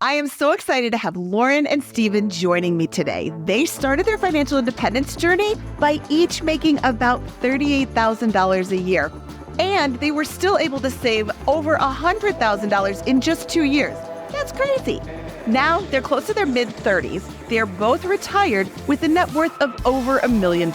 I am so excited to have Lauren and Steven joining me today. They started their financial independence journey by each making about $38,000 a year. And they were still able to save over $100,000 in just 2 years. That's crazy. Now they're close to their mid-30s. They're both retired with a net worth of over $1 million.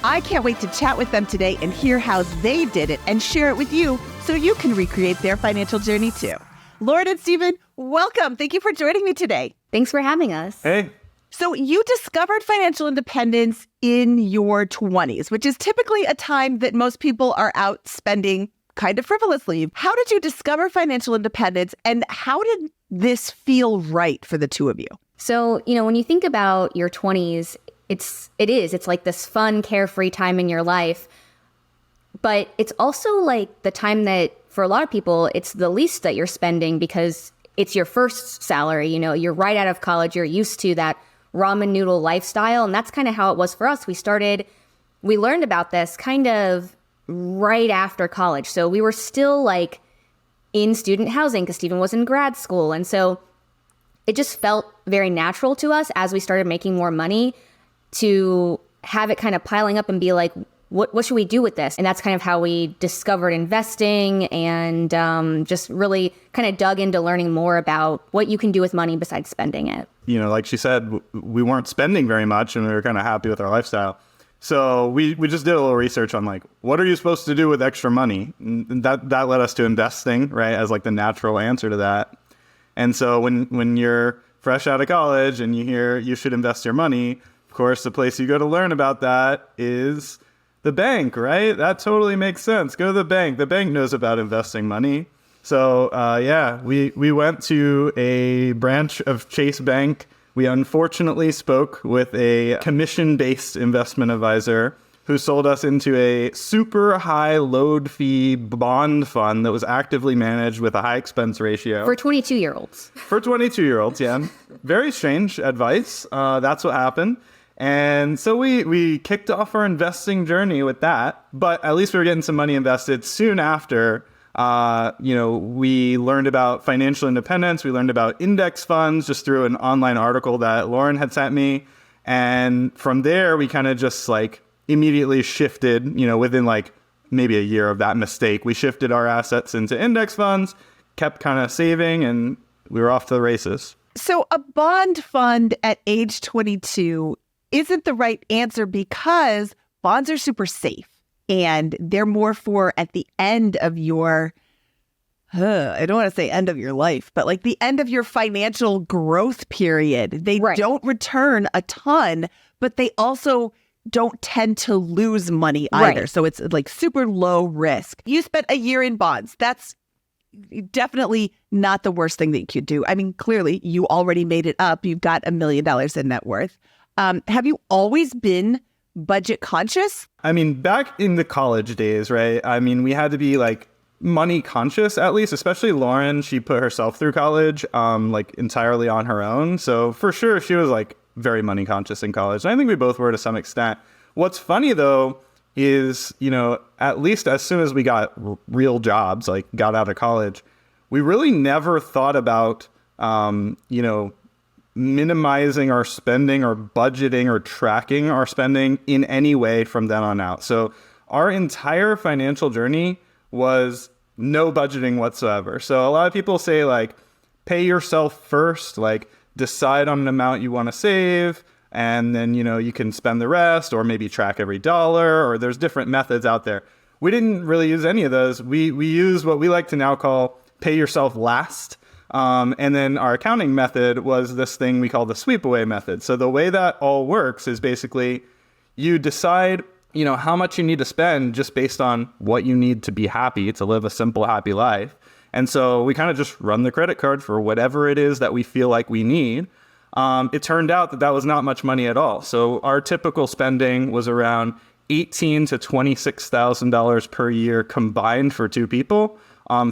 I can't wait to chat with them today and hear how they did it and share it with you so you can recreate their financial journey too. Lauren and Steven, welcome. Thank you for joining me today. Thanks for having us. Hey. So you discovered financial independence in your 20s, which is typically a time that most people are out spending kind of frivolously. How did you discover financial independence, and how did this feel right for the two of you? So, when you think about your 20s, it's like this fun, carefree time in your life. But it's also like the time that, for a lot of people, it's the least that you're spending because it's your first salary. You're right out of college. You're used to that ramen noodle lifestyle. And that's kind of how it was for us. We learned about this kind of right after college. So we were still like in student housing because Steven was in grad school. And so it just felt very natural to us as we started making more money to have it kind of piling up and be like, what should we do with this? And that's kind of how we discovered investing and just really kind of dug into learning more about what you can do with money besides spending it. Like she said, we weren't spending very much and we were kind of happy with our lifestyle. So we just did a little research on like, what are you supposed to do with extra money? And that led us to investing, right, as like the natural answer to that. And so when you're fresh out of college and you hear you should invest your money, of course, the place you go to learn about that is the bank, right? That totally makes sense. Go to the bank. The bank knows about investing money. So we went to a branch of Chase Bank. We unfortunately spoke with a commission-based investment advisor who sold us into a super high load fee bond fund that was actively managed with a high expense ratio. For 22-year-olds. For 22-year-olds, yeah. Very strange advice. That's what happened. And so we kicked off our investing journey with that, but at least we were getting some money invested. Soon after, we learned about financial independence. We learned about index funds just through an online article that Lauren had sent me. And from there, we kind of just like immediately shifted, within like maybe a year of that mistake, we shifted our assets into index funds, kept kind of saving, and we were off to the races. So a bond fund at age 22 isn't the right answer because bonds are super safe and they're more for at the end of your, I don't want to say end of your life, but like the end of your financial growth period. They don't return a ton, but they also don't tend to lose money either. Right. So it's like super low risk. You spent a year in bonds. That's definitely not the worst thing that you could do. I mean, clearly you already made it up. You've got $1 million in net worth. Have you always been budget conscious? I mean, back in the college days, right? I mean, we had to be like money conscious, at least, especially Lauren. She put herself through college, like entirely on her own. So for sure, she was like very money conscious in college. And I think we both were to some extent. What's funny though, is, at least as soon as we got real jobs, like got out of college, we really never thought about, minimizing our spending or budgeting or tracking our spending in any way from then on out. So our entire financial journey was no budgeting whatsoever. So a lot of people say like, pay yourself first, like decide on an amount you want to save, and then, you can spend the rest, or maybe track every dollar, or there's different methods out there. We didn't really use any of those. We use what we like to now call pay yourself last. And then our accounting method was this thing we call the sweep away method. So the way that all works is basically you decide, how much you need to spend just based on what you need to be happy, to live a simple, happy life. And so we kind of just run the credit card for whatever it is that we feel like we need. It turned out that was not much money at all. So our typical spending was around $18,000 to $26,000 per year combined for two people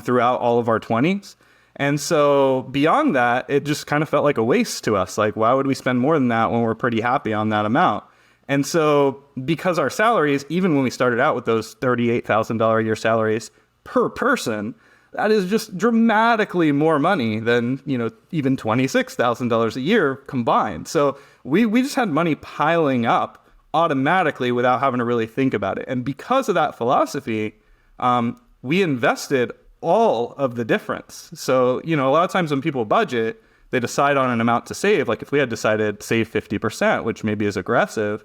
throughout all of our 20s. And so beyond that, it just kind of felt like a waste to us. Like, why would we spend more than that when we're pretty happy on that amount? And so because our salaries, even when we started out with those $38,000 a year salaries per person, that is just dramatically more money than, even $26,000 a year combined. So we just had money piling up automatically without having to really think about it. And because of that philosophy, we invested all of the difference. So, a lot of times when people budget, they decide on an amount to save. Like if we had decided save 50%, which maybe is aggressive,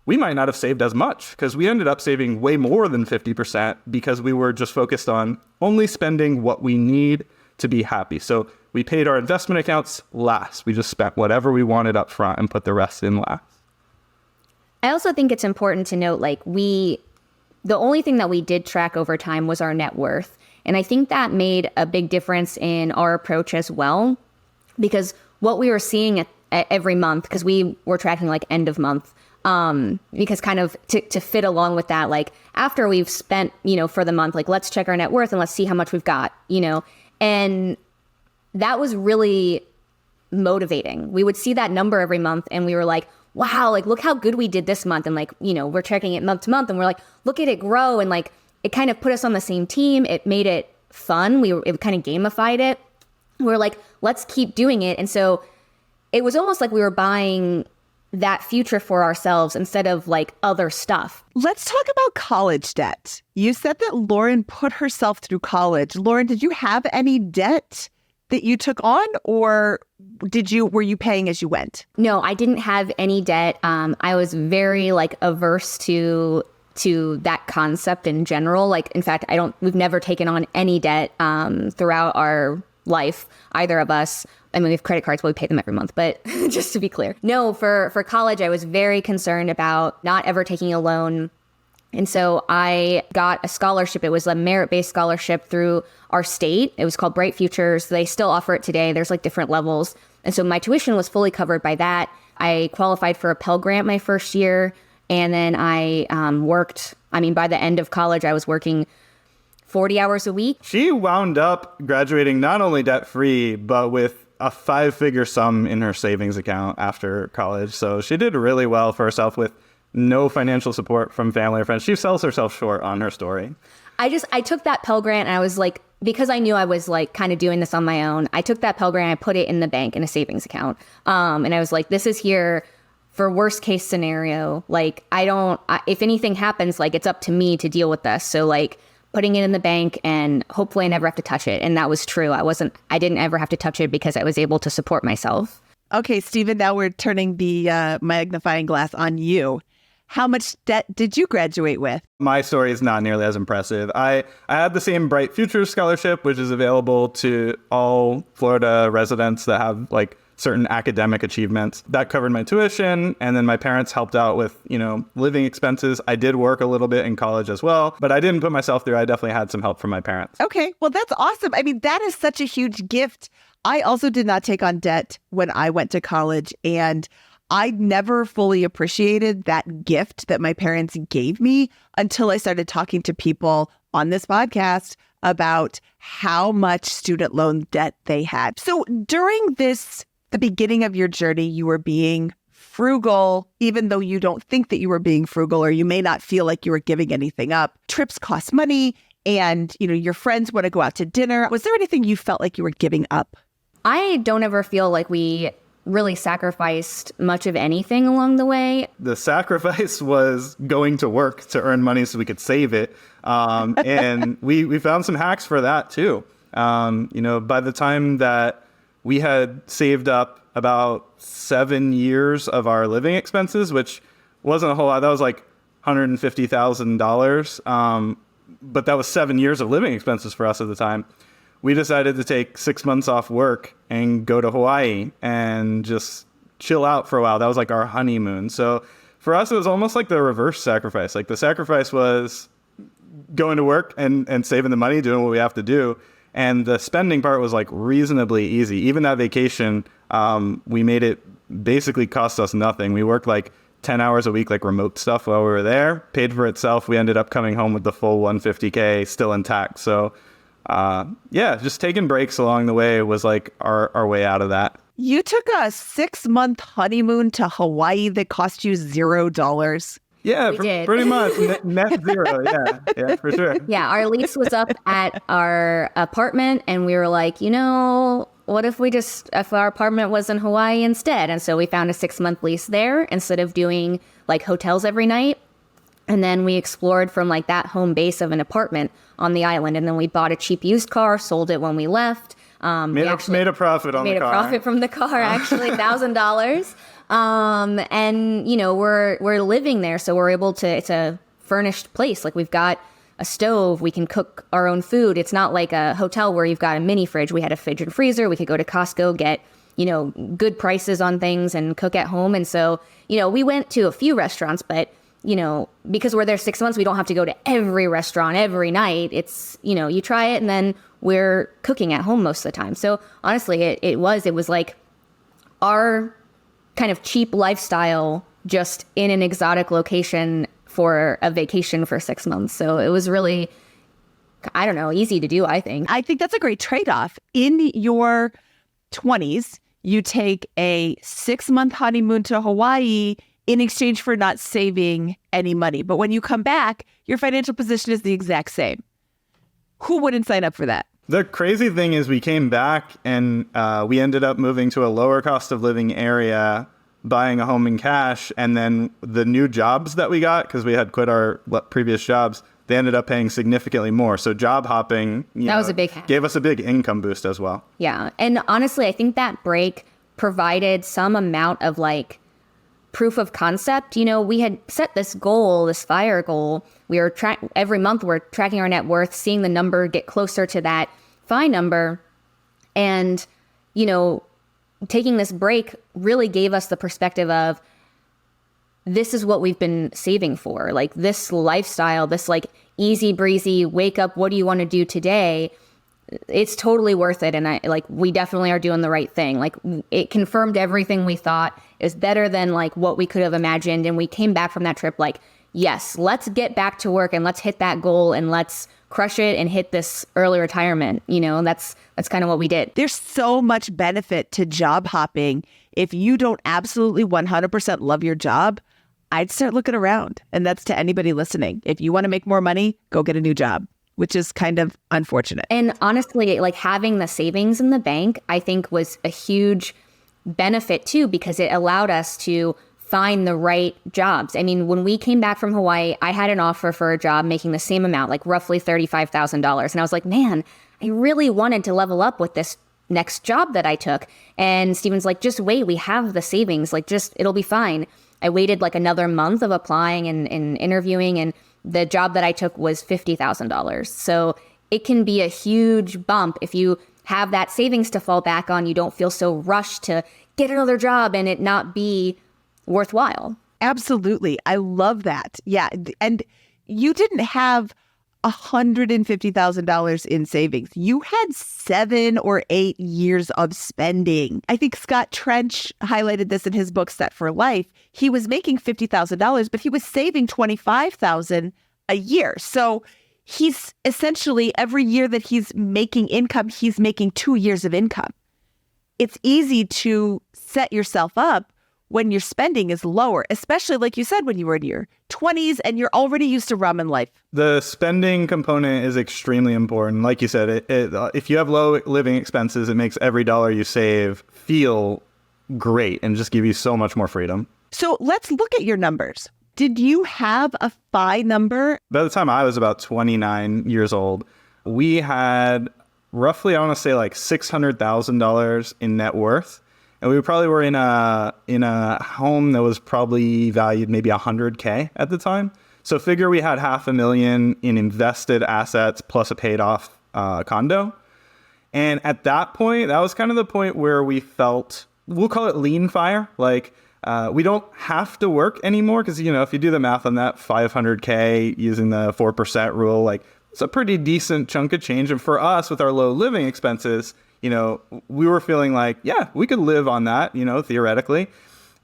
we might not have saved as much because we ended up saving way more than 50% because we were just focused on only spending what we need to be happy. So we paid our investment accounts last. We just spent whatever we wanted up front and put the rest in last. I also think it's important to note, the only thing that we did track over time was our net worth. And I think that made a big difference in our approach as well, because what we were seeing at every month, because we were tracking end of month, because kind of to fit along with that, after we've spent, for the month, let's check our net worth and let's see how much we've got, and that was really motivating. We would see that number every month and we were like, wow, look how good we did this month. And we're checking it month to month and we're like, look at it grow. And it kind of put us on the same team. It made it fun. It kind of gamified it. We're like, let's keep doing it. And so it was almost like we were buying that future for ourselves instead of other stuff. Let's talk about college debt. You said that Lauren put herself through college. Lauren, did you have any debt that you took on, or were you paying as you went? No, I didn't have any debt. I was very averse to that concept in general. In fact, we've never taken on any debt throughout our life, either of us. I mean, we have credit cards, but we pay them every month. But just to be clear, no, for college, I was very concerned about not ever taking a loan. And so I got a scholarship. It was a merit-based scholarship through our state. It was called Bright Futures. They still offer it today. There's different levels. And so my tuition was fully covered by that. I qualified for a Pell Grant my first year. And then I worked, by the end of college, I was working 40 hours a week. She wound up graduating not only debt-free, but with a 5-figure sum in her savings account after college. So she did really well for herself with no financial support from family or friends. She sells herself short on her story. I took that Pell Grant and I was because I knew I was kind of doing this on my own, I took that Pell Grant, I put it in the bank in a savings account. And I was this is here for worst case scenario. If anything happens, it's up to me to deal with this. So putting it in the bank and hopefully I never have to touch it. And that was true. I didn't ever have to touch it because I was able to support myself. Okay, Stephen, now we're turning the magnifying glass on you. How much debt did you graduate with? My story is not nearly as impressive. I had the same Bright Futures scholarship, which is available to all Florida residents that have certain academic achievements. That covered my tuition, and then my parents helped out with, living expenses. I did work a little bit in college as well, but I didn't put myself through. I definitely had some help from my parents. Okay, well, that's awesome. That is such a huge gift. I also did not take on debt when I went to college, and I never fully appreciated that gift that my parents gave me until I started talking to people on this podcast about how much student loan debt they had. So during the beginning of your journey, you were being frugal, even though you don't think that you were being frugal, or you may not feel like you were giving anything up. Trips cost money, and your friends want to go out to dinner. Was there anything you felt like you were giving up? I don't ever feel like we really sacrificed much of anything along the way. The sacrifice was going to work to earn money so we could save it. And we found some hacks for that too. By the time that we had saved up about 7 years of our living expenses, which wasn't a whole lot. That was $150,000. But that was 7 years of living expenses for us at the time. We decided to take 6 months off work and go to Hawaii and just chill out for a while. That was our honeymoon. So for us, it was almost like the reverse sacrifice. The sacrifice was going to work and saving the money, doing what we have to do. And the spending part was reasonably easy. Even that vacation, we made it basically cost us nothing. We worked 10 hours a week, remote stuff while we were there, paid for itself. We ended up coming home with the full $150K still intact. So just taking breaks along the way was our way out of that. You took a 6-month honeymoon to Hawaii that cost you $0. Yeah, We did. pretty much net zero. Yeah, for sure. Yeah, our lease was up at our apartment, and we were like, what if our apartment was in Hawaii instead? And so we found a 6-month lease there instead of doing like hotels every night. And then we explored from like that home base of an apartment on the island. And then we bought a cheap used car, sold it when we left. Made a profit on the car. Made a profit from the car, actually, $1,000. And we're living there, so we're able to. It's a furnished place. Like we've got a stove, we can cook our own food. It's not like a hotel where you've got a mini fridge. We had a fridge and freezer. We could go to Costco, get good prices on things, and cook at home. And so we went to a few restaurants, but because we're there 6 months, we don't have to go to every restaurant every night. It's you try it, and then we're cooking at home most of the time. So honestly, it was like our kind of cheap lifestyle just in an exotic location for a vacation for 6 months. So it was really, I don't know, easy to do, I think. I think that's a great trade-off. In your 20s, you take a 6-month honeymoon to Hawaii in exchange for not saving any money. But when you come back, your financial position is the exact same. Who wouldn't sign up for that? The crazy thing is we came back and we ended up moving to a lower cost of living area, buying a home in cash. And then the new jobs that we got, because we had quit our previous jobs, they ended up paying significantly more. So job hopping was a big hack. Gave us a big income boost as well. Yeah. And honestly, I think that break provided some amount of like proof of concept. We had set this goal, this FIRE goal. We were every month we're tracking our net worth, seeing the number get closer to that FI number. And, taking this break really gave us the perspective of this is what we've been saving for. Like this lifestyle, this like easy breezy, wake up, what do you want to do today? It's totally worth it. And we definitely are doing the right thing. Like it confirmed everything we thought is better than like what we could have imagined. And we came back from that trip like, yes, let's get back to work and let's hit that goal and let's crush it and hit this early retirement. That's kind of what we did. There's so much benefit to job hopping. If you don't absolutely 100% love your job, I'd start looking around. And that's to anybody listening. If you want to make more money, go get a new job, which is kind of unfortunate. And honestly, like having the savings in the bank, I think was a huge benefit too, because it allowed us to find the right jobs. I mean, when we came back from Hawaii, I had an offer for a job making the same amount, like roughly $35,000. And I was like, man, I really wanted to level up with this next job that I took. And Steven's like, just wait, we have the savings, like it'll be fine. I waited like another month of applying and interviewing, and the job that I took was $50,000. So it can be a huge bump if you have that savings to fall back on. You don't feel so rushed to get another job and it not be worthwhile. Absolutely. I love that. Yeah. And you didn't have $150,000 in savings. You had 7 or 8 years of spending. I think Scott Trench highlighted this in his book, Set for Life. He was making $50,000, but he was saving $25,000 a year. So he's essentially, every year that he's making income, he's making 2 years of income. It's easy to set yourself up when your spending is lower, especially like you said, when you were in your 20s and you're already used to ramen life. The spending component is extremely important. Like you said, if you have low living expenses, it makes every dollar you save feel great and just give you so much more freedom. So let's look at your numbers. Did you have a FI number? By the time I was about 29 years old, we had roughly, I want to say like $600,000 in net worth. And we probably were in a home that was probably valued maybe $100K at the time. So figure we had $500,000 in invested assets plus a paid off condo. And at that point, that was kind of the point where we felt, we'll call it lean fire. Like we don't have to work anymore because, if you do the math on that, $500K using the 4% rule, like it's a pretty decent chunk of change. And for us with our low living expenses, we were feeling like, yeah, we could live on that, theoretically.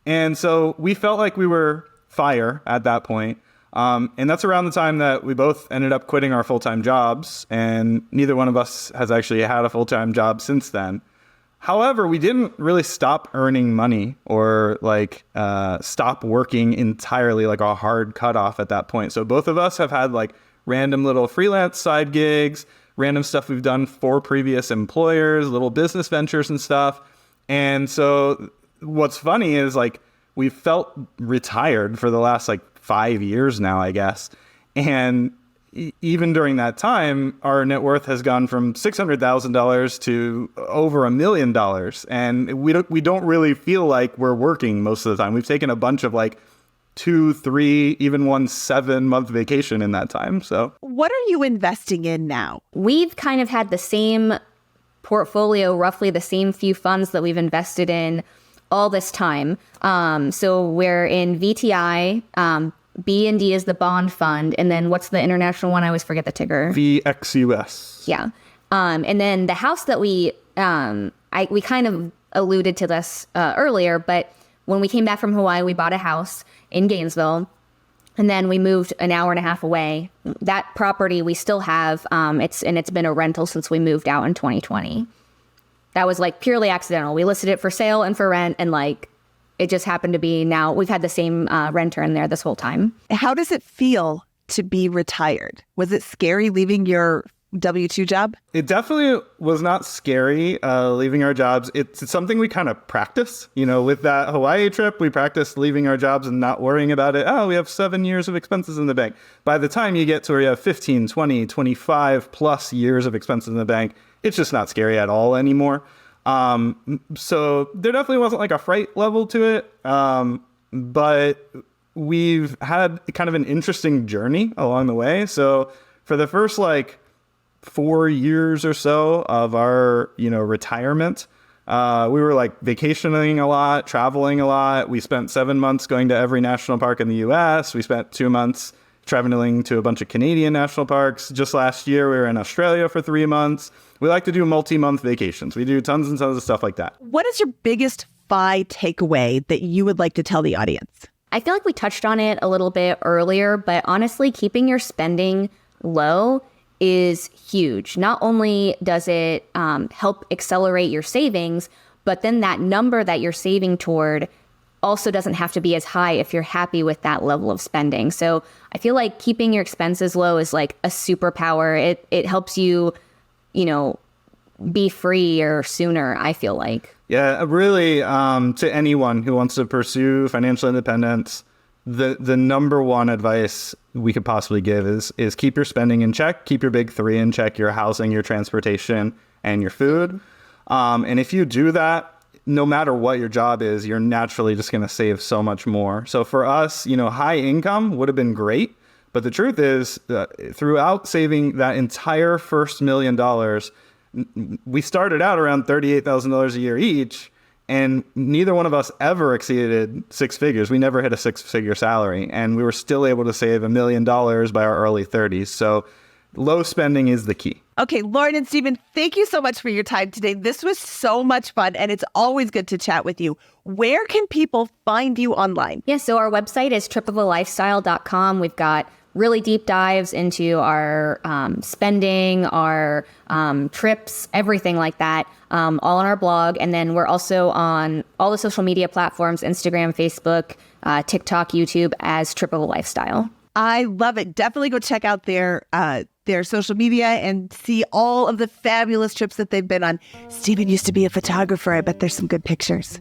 And so we felt like we were FIRE at that point. And that's around the time that we both ended up quitting our full-time jobs. And neither one of us has actually had a full-time job since then. However, we didn't really stop earning money or like stop working entirely, like a hard cutoff at that point. So both of us have had like random little freelance side gigs, random stuff we've done for previous employers, little business ventures and stuff. And so what's funny is like we felt retired for the last like 5 years now, I guess. And even during that time, our net worth has gone from $600,000 to over $1 million. And we don't really feel like we're working most of the time. We've taken a bunch of like 2, 3, even 1 7-month vacation in that time. So what are you investing in now? We've kind of had the same portfolio, roughly the same few funds that we've invested in all this time. So we're in VTI, B&D is the bond fund. And then what's the international one? I always forget the ticker. VXUS. Yeah. And then the house that we kind of alluded to this earlier, but when we came back from Hawaii, we bought a house in Gainesville. And then we moved an hour and a half away. That property we still have. It's been a rental since we moved out in 2020. That was like purely accidental. We listed it for sale and for rent, and like it just happened to be now we've had the same renter in there this whole time. How does it feel to be retired? Was it scary leaving your W-2 job? It definitely was not scary leaving our jobs. It's something we kind of practice. You know, with that Hawaii trip, we practiced leaving our jobs and not worrying about it. Oh, we have 7 years of expenses in the bank. By the time you get to where you have 15, 20, 25 plus years of expenses in the bank, it's just not scary at all anymore. So there definitely wasn't like a fright level to it. But we've had kind of an interesting journey along the way. So for the first like 4 years or so of our, retirement, we were like vacationing a lot, traveling a lot. We spent 7 months going to every national park in the US. We spent 2 months traveling to a bunch of Canadian national parks. Just last year, we were in Australia for 3 months. We like to do multi-month vacations. We do tons and tons of stuff like that. What is your biggest FI takeaway that you would like to tell the audience? I feel like we touched on it a little bit earlier, but honestly, keeping your spending low is huge. Not only does it help accelerate your savings, but then that number that you're saving toward also doesn't have to be as high if you're happy with that level of spending. So I feel like keeping your expenses low is like a superpower. It helps you, be freer sooner, I feel like. Yeah, really, to anyone who wants to pursue financial independence, the number one advice we could possibly give is keep your spending in check, keep your big 3 in check, your housing, your transportation, and your food. And if you do that, no matter what your job is, you're naturally just going to save so much more. So for us, high income would have been great. But the truth is, throughout saving that entire first $1 million, we started out around $38,000 a year each. And neither one of us ever exceeded 6 figures. We never hit a 6-figure salary. And we were still able to save $1 million by our early 30s. So low spending is the key. Okay, Lauren and Stephen, thank you so much for your time today. This was so much fun, and it's always good to chat with you. Where can people find you online? Yeah, so our website is tripofthelifestyle.com. We've got really deep dives into our spending, our trips, everything like that, all on our blog. And then we're also on all the social media platforms, Instagram, Facebook, TikTok, YouTube, as Trip of a Lifestyle. I love it. Definitely go check out their social media and see all of the fabulous trips that they've been on. Stephen used to be a photographer. I bet there's some good pictures.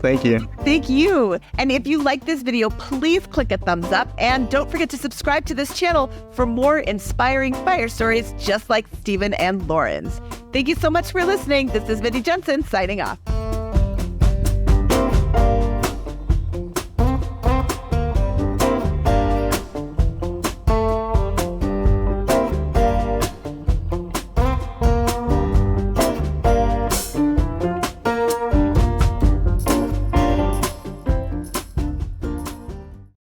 Thank you. Thank you. And if you like this video, please click a thumbs up. And don't forget to subscribe to this channel for more inspiring fire stories just like Stephen and Lauren's. Thank you so much for listening. This is Vinnie Jensen signing off.